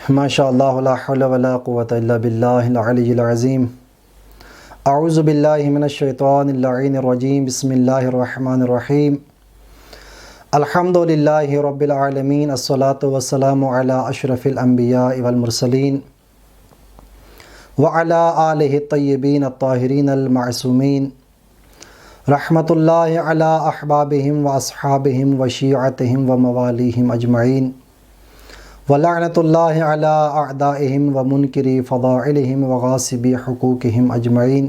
ماشاء اللہ لا حول ولا قوة الا باللہ العلی العظیم۔ اعوذ باللہ من الشیطان اللعین الرجیم۔ بسم اللہ الرحمن الرحیم۔ الحمد للہ رب العالمین، الصلاۃ والسلام علی اشرف الانبیاء والمرسلین وعلی آلہ الطیبین الطاہرین المعصومین، رحمۃ اللہ علی احبابہم واصحابہم وشیعتہم وموالیہم اجمعین، وَلَعْنَةُ اللَّهِ عَلَىٰ أَعْدَائِهِمْ وَمُنْكِرِ فَضَائِلِهِمْ وَغَاصِبِ حُقُوقِهِمْ أَجْمَعِينَ۔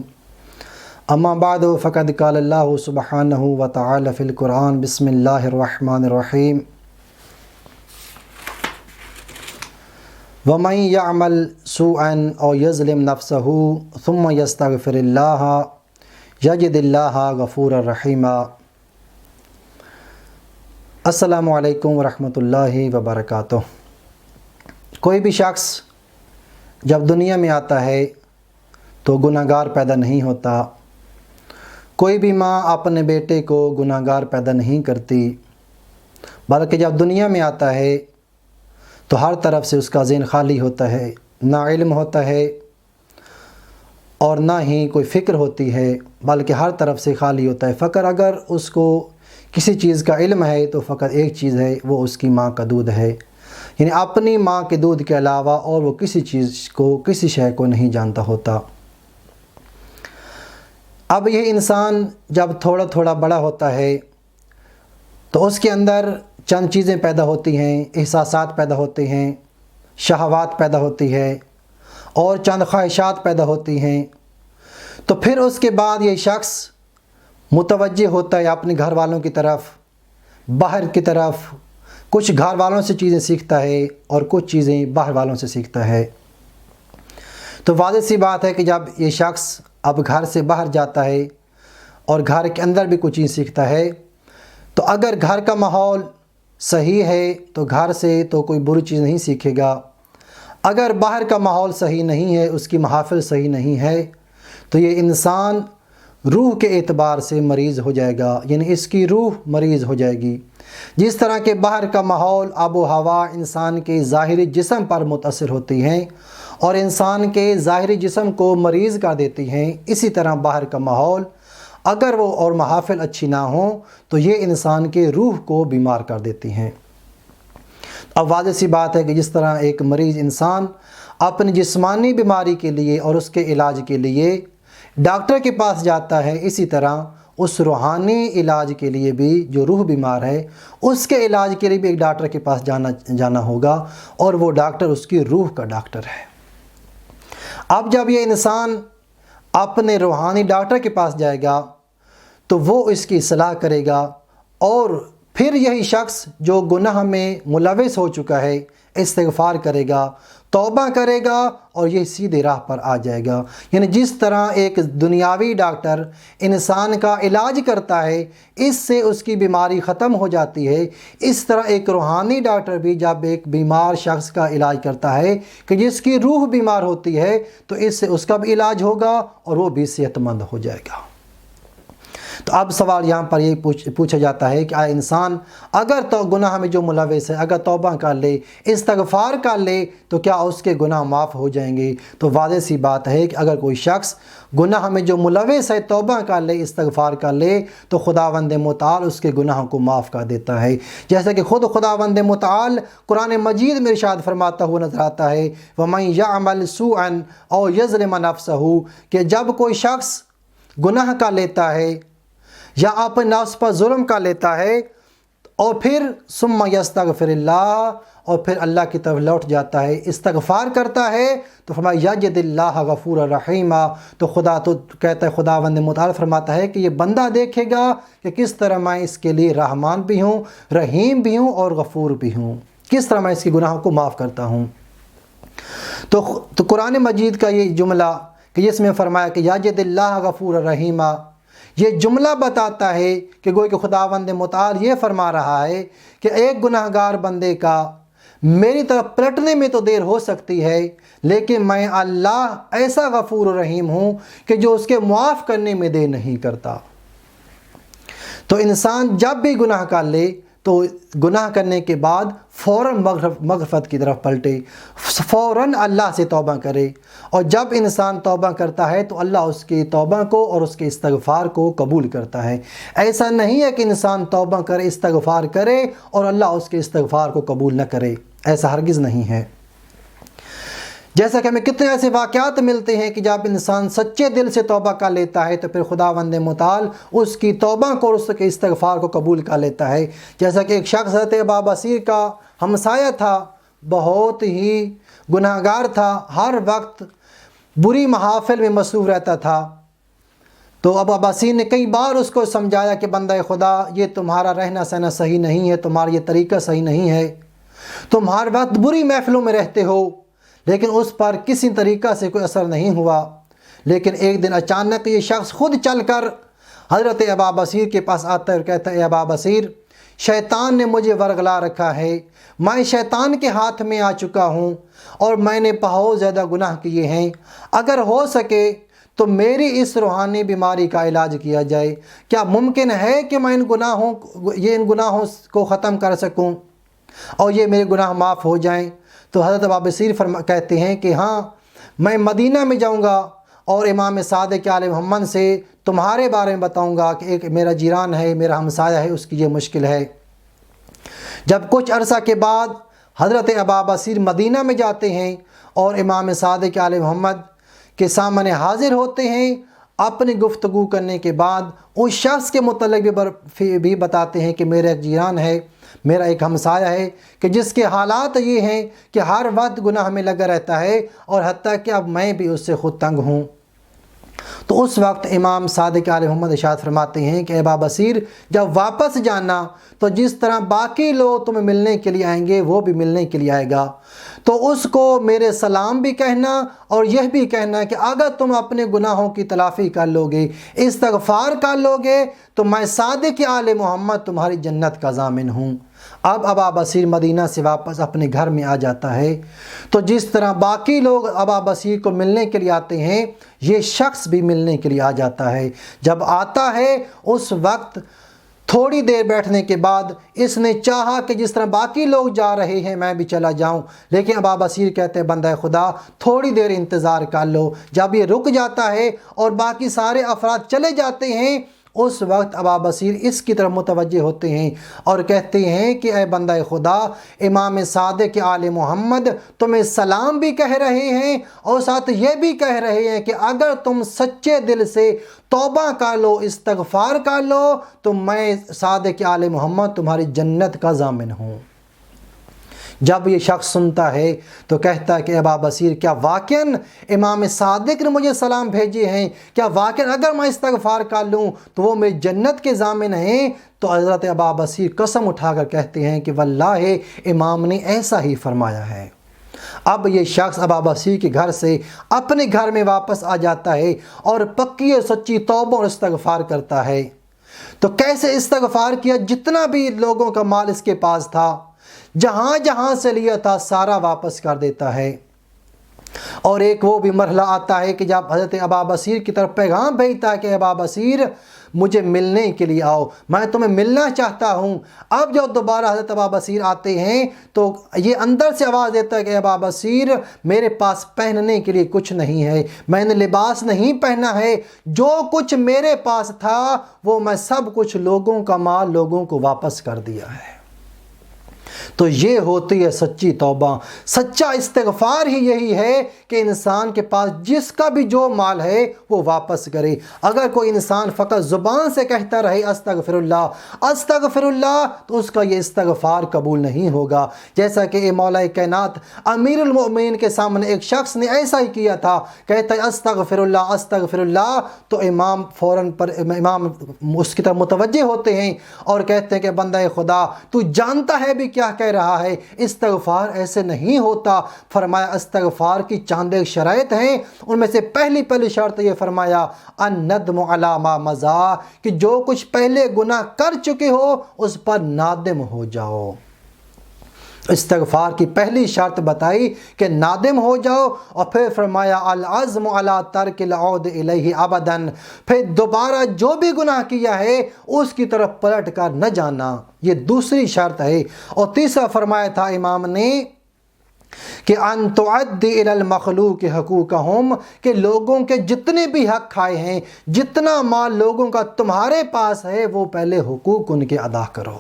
أما بعد فقد قال اللہ سبحانہ وتعالی فی القرآن۔ بسم اللہ الرحمن الرحیم۔ وَمَنْ يَعْمَلْ سُوءًا أَوْ يَظْلِمْ نَفْسَهُ ثُمَّ يَسْتَغْفِرِ اللَّهَ يَجِدِ اللَّهَ غَفُورًا رَحِيمًا۔ السلام علیکم ورحمۃ اللہ وبرکاتہ۔ کوئی بھی شخص جب دنیا میں آتا ہے تو گناہ گار پیدا نہیں ہوتا۔ کوئی بھی ماں اپنے بیٹے کو گناہ گار پیدا نہیں کرتی، بلکہ جب دنیا میں آتا ہے تو ہر طرف سے اس کا ذہن خالی ہوتا ہے، نہ علم ہوتا ہے اور نہ ہی کوئی فکر ہوتی ہے، بلکہ ہر طرف سے خالی ہوتا ہے۔ فقط اگر اس کو کسی چیز کا علم ہے تو فقط ایک چیز ہے، وہ اس کی ماں کا دودھ ہے، یعنی اپنی ماں کے دودھ کے علاوہ اور وہ کسی چیز کو، کسی شے کو نہیں جانتا ہوتا۔ اب یہ انسان جب تھوڑا تھوڑا بڑا ہوتا ہے تو اس کے اندر چند چیزیں پیدا ہوتی ہیں، احساسات پیدا ہوتے ہیں، شہوات پیدا ہوتی ہے اور چند خواہشات پیدا ہوتی ہیں۔ تو پھر اس کے بعد یہ شخص متوجہ ہوتا ہے اپنے گھر والوں کی طرف، باہر کی طرف۔ کچھ گھر والوں سے چیزیں سیکھتا ہے اور کچھ چیزیں باہر والوں سے سیکھتا ہے۔ تو واضح سی بات ہے کہ جب یہ شخص اب گھر سے باہر جاتا ہے اور گھر کے اندر بھی کچھ چیز سیکھتا ہے، تو اگر گھر کا ماحول صحیح ہے تو گھر سے تو کوئی بری چیز نہیں سیکھے گا۔ اگر باہر کا ماحول صحیح نہیں ہے، اس کی محافل صحیح نہیں ہے، تو یہ انسان روح کے اعتبار سے مریض ہو جائے گا، یعنی اس کی روح مریض ہو جائے گی۔ جس طرح کہ باہر کا ماحول، آب و ہوا انسان کے ظاہری جسم پر متاثر ہوتی ہیں اور انسان کے ظاہری جسم کو مریض کر دیتی ہیں، اسی طرح باہر کا ماحول اگر وہ اور محافل اچھی نہ ہوں تو یہ انسان کے روح کو بیمار کر دیتی ہیں۔ اب واضح سی بات ہے کہ جس طرح ایک مریض انسان اپنی جسمانی بیماری کے لیے اور اس کے علاج کے لیے ڈاکٹر کے پاس جاتا ہے، اسی طرح اس روحانی علاج کے لیے بھی، جو روح بیمار ہے اس کے علاج کے لیے بھی ایک ڈاکٹر کے پاس جانا ہوگا، اور وہ ڈاکٹر اس کی روح کا ڈاکٹر ہے۔ اب جب یہ انسان اپنے روحانی ڈاکٹر کے پاس جائے گا تو وہ اس کی اصلاح کرے گا، اور پھر یہی شخص جو گناہ میں ملوث ہو چکا ہے استغفار کرے گا، توبہ کرے گا اور یہ سیدھے راہ پر آ جائے گا۔ یعنی جس طرح ایک دنیاوی ڈاکٹر انسان کا علاج کرتا ہے، اس سے اس کی بیماری ختم ہو جاتی ہے، اس طرح ایک روحانی ڈاکٹر بھی جب ایک بیمار شخص کا علاج کرتا ہے کہ جس کی روح بیمار ہوتی ہے، تو اس سے اس کا بھی علاج ہوگا اور وہ بھی صحت مند ہو جائے گا۔ تو اب سوال یہاں پر یہ پوچھا جاتا ہے کہ آیا انسان اگر تو گناہ میں جو ملوث ہے، اگر توبہ کر لے، استغفار کر لے، تو کیا اس کے گناہ معاف ہو جائیں گے؟ تو واضح سی بات ہے کہ اگر کوئی شخص گناہ میں جو ملوث ہے توبہ کر لے، استغفار کر لے، تو خداوند متعال اس کے گناہوں کو معاف کر دیتا ہے۔ جیسا کہ خود خداوند متعال قرآن مجید میں ارشاد فرماتا ہوا نظر آتا ہے، وَمَنْ يَعْمَلْ سُوءًا أَوْ يَظْلِمَ نَفْسَهُ، کہ جب کوئی شخص گناہ کر لیتا ہے یا اپنے نفس پر ظلم کر لیتا ہے اور پھر ثم یستغفر اللہ، اور پھر اللہ کی طرف لوٹ جاتا ہے، استغفار کرتا ہے، تو فرمایا یجد اللہ غفورا رحیما، تو خدا تو کہتا ہے، خداوند متعال فرماتا ہے کہ یہ بندہ دیکھے گا کہ کس طرح میں اس کے لیے رحمان بھی ہوں، رحیم بھی ہوں اور غفور بھی ہوں، کس طرح میں اس کی گناہوں کو معاف کرتا ہوں۔ تو قرآن مجید کا یہ جملہ کہ جس میں فرمایا کہ یجد اللہ غفورا رحیما، یہ جملہ بتاتا ہے کہ گویا کہ خداوند متعال یہ فرما رہا ہے کہ ایک گناہ گار بندے کا میری طرف پلٹنے میں تو دیر ہو سکتی ہے، لیکن میں اللہ ایسا غفور و رحیم ہوں کہ جو اس کے معاف کرنے میں دیر نہیں کرتا۔ تو انسان جب بھی گناہ کر لے تو گناہ کرنے کے بعد فوراً مغفرت کی طرف پلٹے، فوراً اللہ سے توبہ کرے، اور جب انسان توبہ کرتا ہے تو اللہ اس کی توبہ کو اور اس کے استغفار کو قبول کرتا ہے۔ ایسا نہیں ہے کہ انسان توبہ کرے، استغفار کرے اور اللہ اس کے استغفار کو قبول نہ کرے، ایسا ہرگز نہیں ہے۔ جیسا کہ ہمیں کتنے ایسے واقعات ملتے ہیں کہ جب انسان سچے دل سے توبہ کر لیتا ہے تو پھر خداوند متعال اس کی توبہ کو اور اس کے استغفار کو قبول کر لیتا ہے۔ جیسا کہ ایک شخص حضرت ابا بصیر کا ہمسایہ تھا، بہت ہی گناہ گار تھا، ہر وقت بری محافل میں مصروف رہتا تھا۔ تو ابا بصیر نے کئی بار اس کو سمجھایا کہ بندہ خدا، یہ تمہارا رہنا سہنا صحیح نہیں ہے، تمہارا یہ طریقہ صحیح نہیں ہے، تم ہر وقت بری محفلوں میں رہتے ہو، لیکن اس پر کسی طریقہ سے کوئی اثر نہیں ہوا۔ لیکن ایک دن اچانک یہ شخص خود چل کر حضرت ابا بصیر کے پاس آتا ہے اور کہتا ہے، اے ابا بصیر، شیطان نے مجھے ورغلا رکھا ہے، میں شیطان کے ہاتھ میں آ چکا ہوں اور میں نے بہت زیادہ گناہ کیے ہیں، اگر ہو سکے تو میری اس روحانی بیماری کا علاج کیا جائے، کیا ممکن ہے کہ میں ان گناہوں کو ختم کر سکوں اور یہ میرے گناہ معاف ہو جائیں؟ تو حضرت ابا بصیر کہتے ہیں کہ ہاں، میں مدینہ میں جاؤں گا اور امام صادق آل محمد سے تمہارے بارے میں بتاؤں گا کہ ایک میرا جیران ہے، میرا ہمسایہ ہے، اس کی یہ مشکل ہے۔ جب کچھ عرصہ کے بعد حضرت ابا بصیر مدینہ میں جاتے ہیں اور امام صادق آل محمد کے سامنے حاضر ہوتے ہیں، اپنی گفتگو کرنے کے بعد اس شخص کے متعلق بھی بتاتے ہیں کہ میرا ایک جیران ہے، میرا ایک ہمسایہ ہے کہ جس کے حالات یہ ہیں کہ ہر وقت گناہ میں لگا رہتا ہے اور حتیٰ کہ اب میں بھی اس سے خود تنگ ہوں۔ تو اس وقت امام صادق علیہ محمد ارشاد فرماتے ہیں کہ ابا بصیر، جب واپس جانا تو جس طرح باقی لوگ تمہیں ملنے کے لیے آئیں گے وہ بھی ملنے کے لیے آئے گا، تو اس کو میرے سلام بھی کہنا اور یہ بھی کہنا کہ اگر تم اپنے گناہوں کی تلافی کر لو گے، استغفار کر لو گے، تو میں صادق آل محمد تمہاری جنت کا ضامن ہوں۔ اب ابا بصیر مدینہ سے واپس اپنے گھر میں آ جاتا ہے، تو جس طرح باقی لوگ ابا بصیر کو ملنے کے لیے آتے ہیں، یہ شخص بھی ملنے کے لیے آ جاتا ہے۔ جب آتا ہے اس وقت تھوڑی دیر بیٹھنے کے بعد اس نے چاہا کہ جس طرح باقی لوگ جا رہے ہیں میں بھی چلا جاؤں، لیکن ابا بصیر کہتے ہیں بندہ خدا تھوڑی دیر انتظار کر لو۔ جب یہ رک جاتا ہے اور باقی سارے افراد چلے جاتے ہیں، اس وقت ابا بصیر اس کی طرف متوجہ ہوتے ہیں اور کہتے ہیں کہ اے بندہ خدا، امام صادق آل محمد تمہیں سلام بھی کہہ رہے ہیں اور ساتھ یہ بھی کہہ رہے ہیں کہ اگر تم سچے دل سے توبہ کر لو، استغفار کر لو، تو میں صادق آل محمد تمہاری جنت کا ضامن ہوں۔ جب یہ شخص سنتا ہے تو کہتا ہے کہ ابا بصیر، کیا واقعاً امام صادق نے مجھے سلام بھیجے ہیں؟ کیا واقعاً اگر میں استغفار کر لوں تو وہ میری جنت کے ضامن ہیں؟ تو حضرت ابا بصیر قسم اٹھا کر کہتے ہیں کہ واللہ امام نے ایسا ہی فرمایا ہے۔ اب یہ شخص ابا بصیر کے گھر سے اپنے گھر میں واپس آ جاتا ہے اور پکی اور سچی توبہ اور استغفار کرتا ہے۔ تو کیسے استغفار کیا؟ جتنا بھی لوگوں کا مال اس کے پاس تھا، جہاں جہاں سے لیا تھا سارا واپس کر دیتا ہے۔ اور ایک وہ بھی مرحلہ آتا ہے کہ جب حضرت ابا بصیر کی طرف پیغام بھیجتا ہے کہ ابا بصیر مجھے ملنے کے لیے آؤ، میں تمہیں ملنا چاہتا ہوں۔ اب جب دوبارہ حضرت ابا بصیر آتے ہیں تو یہ اندر سے آواز دیتا ہے کہ ابا بصیر، میرے پاس پہننے کے لیے کچھ نہیں ہے، میں نے لباس نہیں پہنا ہے، جو کچھ میرے پاس تھا وہ میں سب کچھ لوگوں کا مال لوگوں کو واپس کر دیا ہے۔ تو یہ ہوتی ہے سچی توبہ، سچا استغفار ہی یہی ہے کہ انسان کے پاس جس کا بھی جو مال ہے وہ واپس کرے۔ اگر کوئی انسان فقط زبان سے کہتا رہے استغفر اللہ، تو اس کا یہ استغفار قبول نہیں ہوگا۔ جیسا کہ مولا کائنات امیر المؤمنین کے سامنے ایک شخص نے ایسا ہی کیا تھا، کہتا ہے استغفر اللہ، تو امام فوراً امام اس کی طرف متوجہ ہوتے ہیں اور کہتے ہیں کہ بندہ خدا، تو جانتا ہے بھی کیا کہہ رہا ہے، استغفار ایسے نہیں ہوتا۔ فرمایا استغفار کی چاند ایک شرائط ہیں، ان میں سے پہلی شرط یہ فرمایا الندم علی ما مضی، کہ جو کچھ پہلے گناہ کر چکے ہو اس پر نادم ہو جاؤ۔ استغفار کی پہلی شرط بتائی کہ نادم ہو جاؤ، اور پھر فرمایا العزم علی ترک العود الیہ ابدا، پھر دوبارہ جو بھی گناہ کیا ہے اس کی طرف پلٹ کر نہ جانا، یہ دوسری شرط ہے۔ اور تیسرا فرمایا تھا امام نے کہ ان تعدی الی المخلوق حقوقہم، کہ لوگوں کے جتنے بھی حق کھائے ہیں، جتنا مال لوگوں کا تمہارے پاس ہے، وہ پہلے حقوق ان کے ادا کرو۔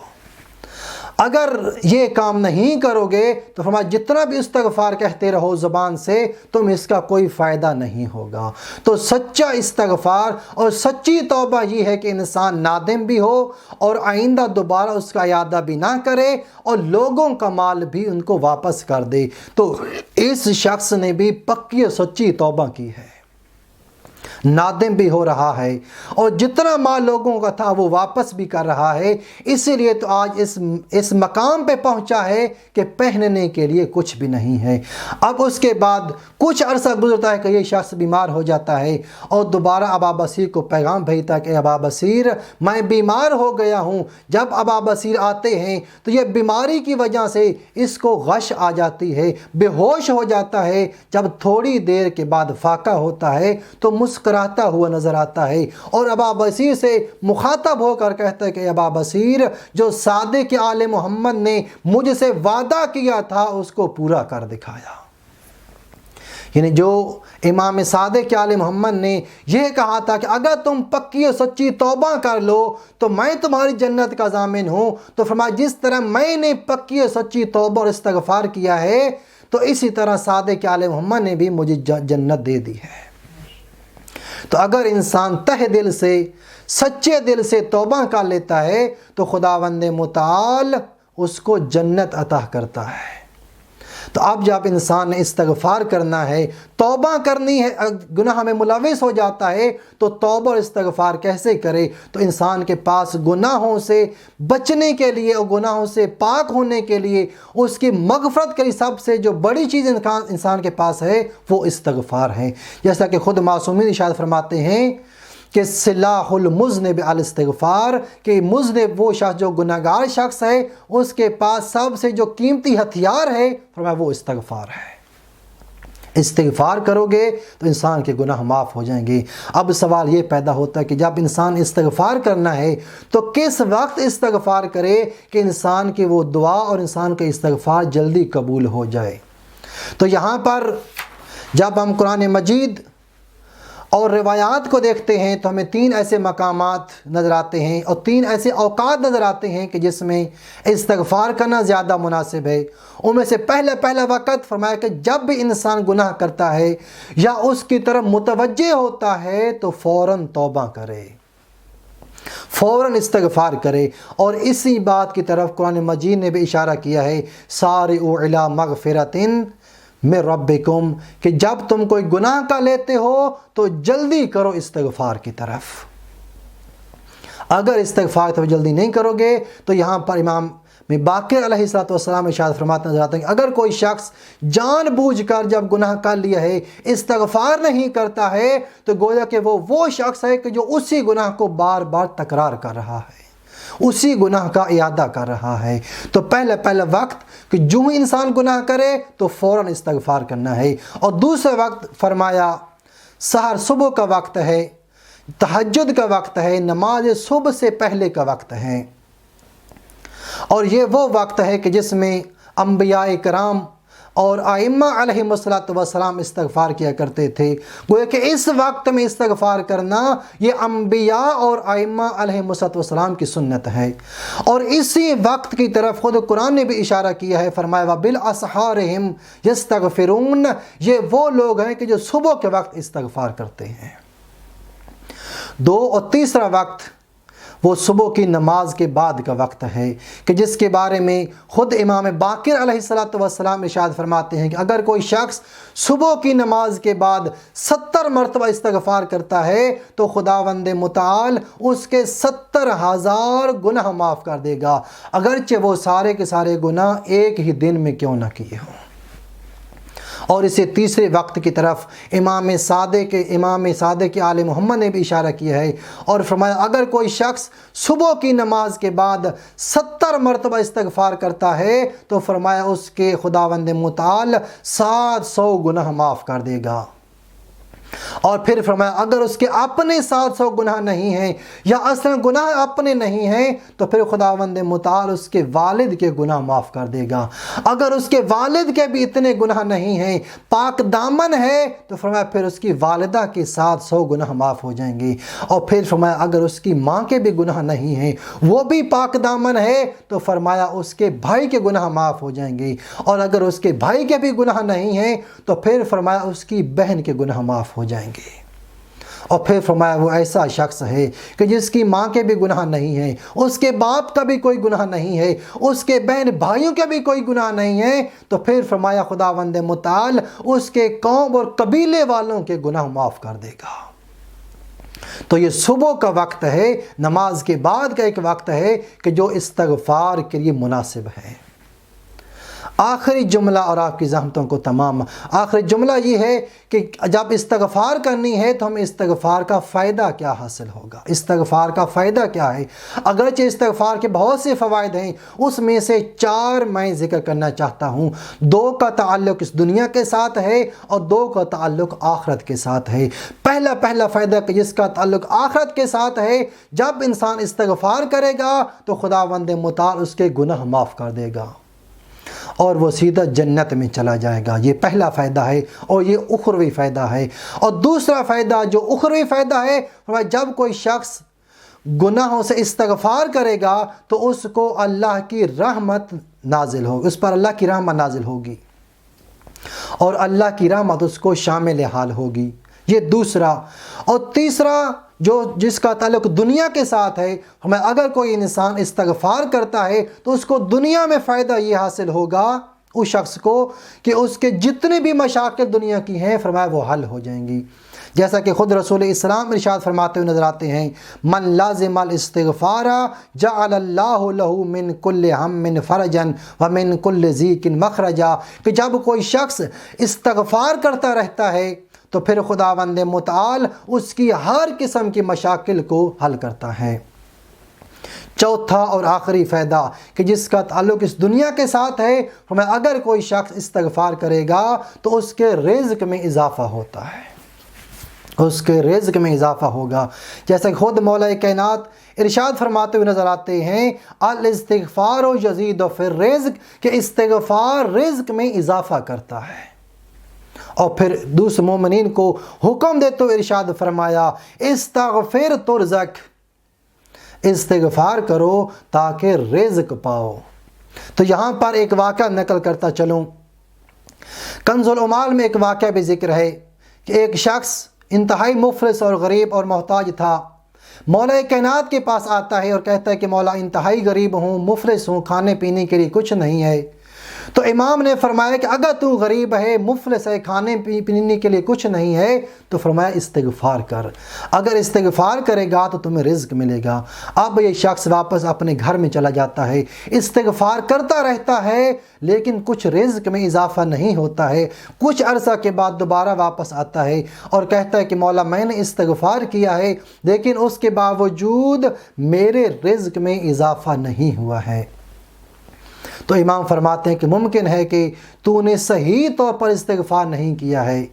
اگر یہ کام نہیں کرو گے تو فرمایا جتنا بھی استغفار کہتے رہو زبان سے، تم اس کا کوئی فائدہ نہیں ہوگا۔ تو سچا استغفار اور سچی توبہ یہ ہے کہ انسان نادم بھی ہو اور آئندہ دوبارہ اس کا اعادہ بھی نہ کرے، اور لوگوں کا مال بھی ان کو واپس کر دے۔ تو اس شخص نے بھی پکی اور سچی توبہ کی ہے، نادم بھی ہو رہا ہے، اور جتنا مال لوگوں کا تھا وہ واپس بھی کر رہا ہے۔ اسی لیے تو آج اس مقام پہ پہنچا ہے کہ پہننے کے لیے کچھ بھی نہیں ہے۔ اب اس کے بعد کچھ عرصہ گزرتا ہے کہ یہ شخص بیمار ہو جاتا ہے، اور دوبارہ ابا بصیر کو پیغام بھیجتا ہے کہ ابا بصیر میں بیمار ہو گیا ہوں۔ جب ابا بصیر آتے ہیں تو یہ بیماری کی وجہ سے اس کو غش آ جاتی ہے، بے ہوش ہو جاتا ہے۔ جب تھوڑی دیر کے بعد فاقہ ہوتا ہے تو مسکراتا ہوا نظر آتا ہے، اور ابا بصیر سے مخاطب ہو کر کہتا ہے کہ ابا بصیر، جو صادق آل محمد نے مجھ سے وعدہ کیا تھا اس کو پورا کر دکھایا۔ یعنی جو امام صادق آل محمد نے یہ کہا تھا کہ اگر تم پکی اور سچی توبہ کر لو تو میں تمہاری جنت کا ضامن ہوں، تو فرمایا جس طرح میں نے پکی اور سچی توبہ اور استغفار کیا ہے تو اسی طرح صادق آل محمد نے بھی مجھے جنت دے دی ہے۔ تو اگر انسان تہ دل سے، سچے دل سے توبہ کر لیتا ہے تو خداوند متعال اس کو جنت عطا کرتا ہے۔ تو اب جب انسان نے استغفار کرنا ہے، توبہ کرنی ہے، گناہ میں ملوث ہو جاتا ہے تو توبہ اور استغفار کیسے کرے؟ تو انسان کے پاس گناہوں سے بچنے کے لیے اور گناہوں سے پاک ہونے کے لیے، اس کی مغفرت کے لیے سب سے جو بڑی چیز انسان کے پاس ہے وہ استغفار ہے۔ جیسا کہ خود معصومین ارشاد فرماتے ہیں کہ سلاح المذنب الاستغفار، کہ مذنب وہ شخص جو گناہگار شخص ہے، اس کے پاس سب سے جو قیمتی ہتھیار ہے فرمایا وہ استغفار ہے۔ استغفار کرو گے تو انسان کے گناہ معاف ہو جائیں گے۔ اب سوال یہ پیدا ہوتا ہے کہ جب انسان استغفار کرنا ہے تو کس وقت استغفار کرے کہ انسان کی وہ دعا اور انسان کا استغفار جلدی قبول ہو جائے؟ تو یہاں پر جب ہم قرآن مجید اور روایات کو دیکھتے ہیں تو ہمیں 3 ایسے مقامات نظر آتے ہیں اور 3 ایسے اوقات نظر آتے ہیں کہ جس میں استغفار کرنا زیادہ مناسب ہے۔ ان میں سے پہلا وقت فرمایا کہ جب بھی انسان گناہ کرتا ہے یا اس کی طرف متوجہ ہوتا ہے تو فوراً توبہ کرے، فوراً استغفار کرے۔ اور اسی بات کی طرف قرآن مجید نے بھی اشارہ کیا ہے، سارعوا الی مغفرۃ من ربکم، کہ جب تم کوئی گناہ کا لیتے ہو تو جلدی کرو استغفار کی طرف۔ اگر استغفار کی طرف جلدی نہیں کرو گے تو یہاں پر امام باقر علیہ السلام ارشاد فرماتے نظر آتے ہیں کہ اگر کوئی شخص جان بوجھ کر جب گناہ کر لیا ہے استغفار نہیں کرتا ہے تو گویا کہ وہ شخص ہے کہ جو اسی گناہ کو بار بار تکرار کر رہا ہے، اسی گناہ کا اعادہ کر رہا ہے۔ تو پہلا وقت کہ جو ہی انسان گناہ کرے تو فوراً استغفار کرنا ہے۔ اور دوسرا وقت فرمایا سحر صبح کا وقت ہے، تہجد کا وقت ہے، نماز صبح سے پہلے کا وقت ہے، اور یہ وہ وقت ہے کہ جس میں انبیاء کرام اور ائمہ علیہ السلام استغفار کیا کرتے تھے۔ گویا کہ اس وقت میں استغفار کرنا یہ انبیاء اور ائمہ علیہ السلام کی سنت ہے، اور اسی وقت کی طرف خود قرآن نے بھی اشارہ کیا ہے، فرمایا وَبِالْأَسْحَارِهِمْ يَسْتَغْفِرُونَ، یہ وہ لوگ ہیں کہ جو صبح کے وقت استغفار کرتے ہیں۔ اور تیسرا وقت وہ صبح کی نماز کے بعد کا وقت ہے کہ جس کے بارے میں خود امام باقر علیہ السلام ارشاد فرماتے ہیں کہ اگر کوئی شخص صبح کی نماز کے بعد 70 مرتبہ استغفار کرتا ہے تو خداوند متعال اس کے 70,000 گناہ معاف کر دے گا، اگرچہ وہ سارے کے سارے گناہ ایک ہی دن میں کیوں نہ کیے ہوں۔ اور اسے تیسرے وقت کی طرف امام صادق آل محمد نے بھی اشارہ کیا ہے اور فرمایا اگر کوئی شخص صبح کی نماز کے بعد 70 مرتبہ استغفار کرتا ہے تو فرمایا اس کے خداوند متعال 700 گناہ معاف کر دے گا۔ اور پھر فرمایا اگر اس کے اپنے 700 گناہ نہیں ہیں یا اصل گناہ اپنے نہیں ہیں تو پھر خداوند متعال اس کے والد کے گناہ معاف کر دے گا۔ اگر اس کے والد کے بھی اتنے گناہ نہیں ہیں، پاک دامن ہے، تو فرمایا پھر اس کی والدہ کے 700 گناہ معاف ہو جائیں گے۔ اور پھر فرمایا اگر اس کی ماں کے بھی گناہ نہیں ہیں، وہ بھی پاک دامن ہے، تو فرمایا اس کے بھائی کے گناہ معاف ہو جائیں گے۔ اور اگر اس کے بھائی کے بھی گناہ نہیں ہیں تو پھر فرمایا اس کی بہن کے گناہ معاف ہو جائیں گے۔ اور پھر فرمایا وہ ایسا شخص ہے کہ جس کی ماں کے بھی گناہ نہیں ہیں، اس کے باپ کا بھی کوئی گناہ نہیں ہے، اس کے بہن بھائیوں کے بھی کوئی گناہ نہیں ہے، تو پھر فرمایا خداوند متعال اس کے قوم اور قبیلے والوں کے گناہ معاف کر دے گا۔ تو یہ صبح کا وقت ہے، نماز کے بعد کا ایک وقت ہے کہ جو استغفار کے لیے مناسب ہے۔ آخری جملہ اور آپ کی زحمتوں کو تمام، آخری جملہ یہ ہے کہ جب استغفار کرنی ہے تو ہمیں استغفار کا فائدہ کیا حاصل ہوگا، استغفار کا فائدہ کیا ہے۔ اگرچہ استغفار کے بہت سے فوائد ہیں، اس میں سے 4 میں ذکر کرنا چاہتا ہوں۔ 2 کا تعلق اس دنیا کے ساتھ ہے اور 2 کا تعلق آخرت کے ساتھ ہے۔ پہلا فائدہ کہ جس کا تعلق آخرت کے ساتھ ہے، جب انسان استغفار کرے گا تو خداوند متعال اس کے گناہ معاف کر دے گا اور وہ سیدھا جنت میں چلا جائے گا۔ یہ پہلا فائدہ ہے اور یہ اخروی فائدہ ہے۔ اور دوسرا فائدہ جو اخروی فائدہ ہے، جب کوئی شخص گناہوں سے استغفار کرے گا تو اس کو اللہ کی رحمت نازل ہوگی، اس پر اللہ کی رحمت نازل ہوگی اور اللہ کی رحمت اس کو شامل حال ہوگی۔ یہ دوسرا۔ اور تیسرا جس کا تعلق دنیا کے ساتھ ہے، اگر کوئی انسان استغفار کرتا ہے تو اس کو دنیا میں فائدہ یہ حاصل ہوگا اس شخص کو کہ اس کے جتنے بھی مشاکل دنیا کی ہیں فرمایا وہ حل ہو جائیں گی۔ جیسا کہ خود رسول اسلام ارشاد فرماتے ہوئے نظر آتے ہیں، من لازم الاستغفار جعل اللہ له من کل ہم فرجا ومن کل ضیق مخرجا، کہ جب کوئی شخص استغفار کرتا رہتا ہے تو پھر خداوند متعال اس کی ہر قسم کی مشاکل کو حل کرتا ہے۔ چوتھا اور آخری فائدہ کہ جس کا تعلق اس دنیا کے ساتھ ہے، اگر کوئی شخص استغفار کرے گا تو اس کے رزق میں اضافہ ہوتا ہے، اس کے رزق میں اضافہ ہوگا۔ جیسا کہ خود مولا کائنات ارشاد فرماتے ہوئے نظر آتے ہیں، الاستغفار یزید فی الرزق، کہ استغفار رزق میں اضافہ کرتا ہے۔ اور پھر دوسرے مومنین کو حکم دیتے ہوئے ارشاد فرمایا، استغفر ترزق، استغفار کرو تاکہ رزق پاؤ۔ تو یہاں پر ایک واقعہ نقل کرتا چلوں، کنز العمال میں ایک واقعہ بھی ذکر ہے کہ ایک شخص انتہائی مفلس اور غریب اور محتاج تھا، مولا کائنات کے پاس آتا ہے اور کہتا ہے کہ مولا انتہائی غریب ہوں، مفلس ہوں، کھانے پینے کے لیے کچھ نہیں ہے۔ تو امام نے فرمایا کہ اگر تو غریب ہے، مفلس ہے، کھانے پینے کے لیے کچھ نہیں ہے تو فرمایا استغفار کر، اگر استغفار کرے گا تو تمہیں رزق ملے گا۔ اب یہ شخص واپس اپنے گھر میں چلا جاتا ہے، استغفار کرتا رہتا ہے لیکن کچھ رزق میں اضافہ نہیں ہوتا ہے۔ کچھ عرصہ کے بعد دوبارہ واپس آتا ہے اور کہتا ہے کہ مولا میں نے استغفار کیا ہے لیکن اس کے باوجود میرے رزق میں اضافہ نہیں ہوا ہے۔ تو امام فرماتے ہیں کہ ممکن ہے کہ تو نے صحیح طور پر استغفار نہیں کیا ہے۔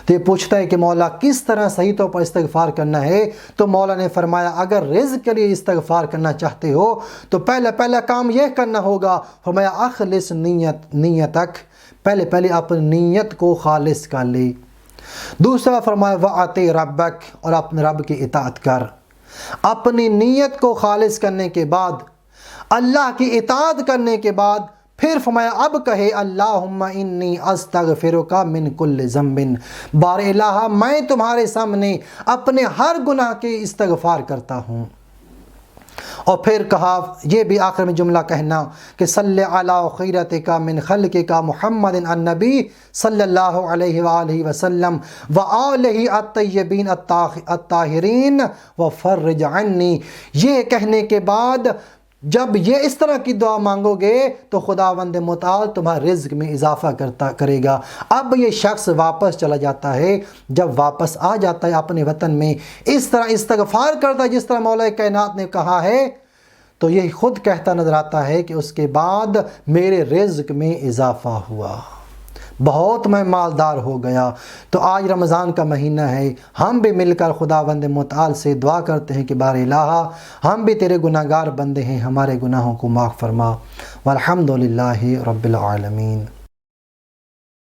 تو یہ پوچھتا ہے کہ مولا کس طرح صحیح طور پر استغفار کرنا ہے؟ تو مولا نے فرمایا اگر رزق کے لیے استغفار کرنا چاہتے ہو تو پہلا کام یہ کرنا ہوگا، فرمایا اخلص نیتک، پہلے اپنی نیت کو خالص کر لے۔ دوسرا فرمایا وَأَطِیعْ رَبَّک، اور اپنے رب کی اطاعت کر۔ اپنی نیت کو خالص کرنے کے بعد، اللہ کی اطاعت کرنے کے بعد پھر فرمایا اب کہے اللہم انی استغفرک من کل ذنب، بار الہ میں تمہارے سامنے اپنے ہر گناہ کی استغفار کرتا ہوں۔ اور پھر کہا یہ بھی آخر میں جملہ کہنا کہ صلی علی خیرتک من خلقک محمد النبی صلی اللہ علیہ وآلہ وسلم وآلہ الطیبین الطاہرین وفرج عنی، یہ کہنے کے بعد جب یہ اس طرح کی دعا مانگو گے تو خداوند متعال تمہارے رزق میں اضافہ کرے گا۔ اب یہ شخص واپس چلا جاتا ہے، جب واپس آ جاتا ہے اپنے وطن میں، اس طرح استغفار کرتا ہے جس طرح مولا کائنات نے کہا ہے، تو یہ خود کہتا نظر آتا ہے کہ اس کے بعد میرے رزق میں اضافہ ہوا، بہت میں مالدار ہو گیا۔ تو آج رمضان کا مہینہ ہے، ہم بھی مل کر خداوند متعال سے دعا کرتے ہیں کہ بار الہ، ہم بھی تیرے گناہگار بندے ہیں، ہمارے گناہوں کو معاف فرما۔ والحمدللہ رب العالمین۔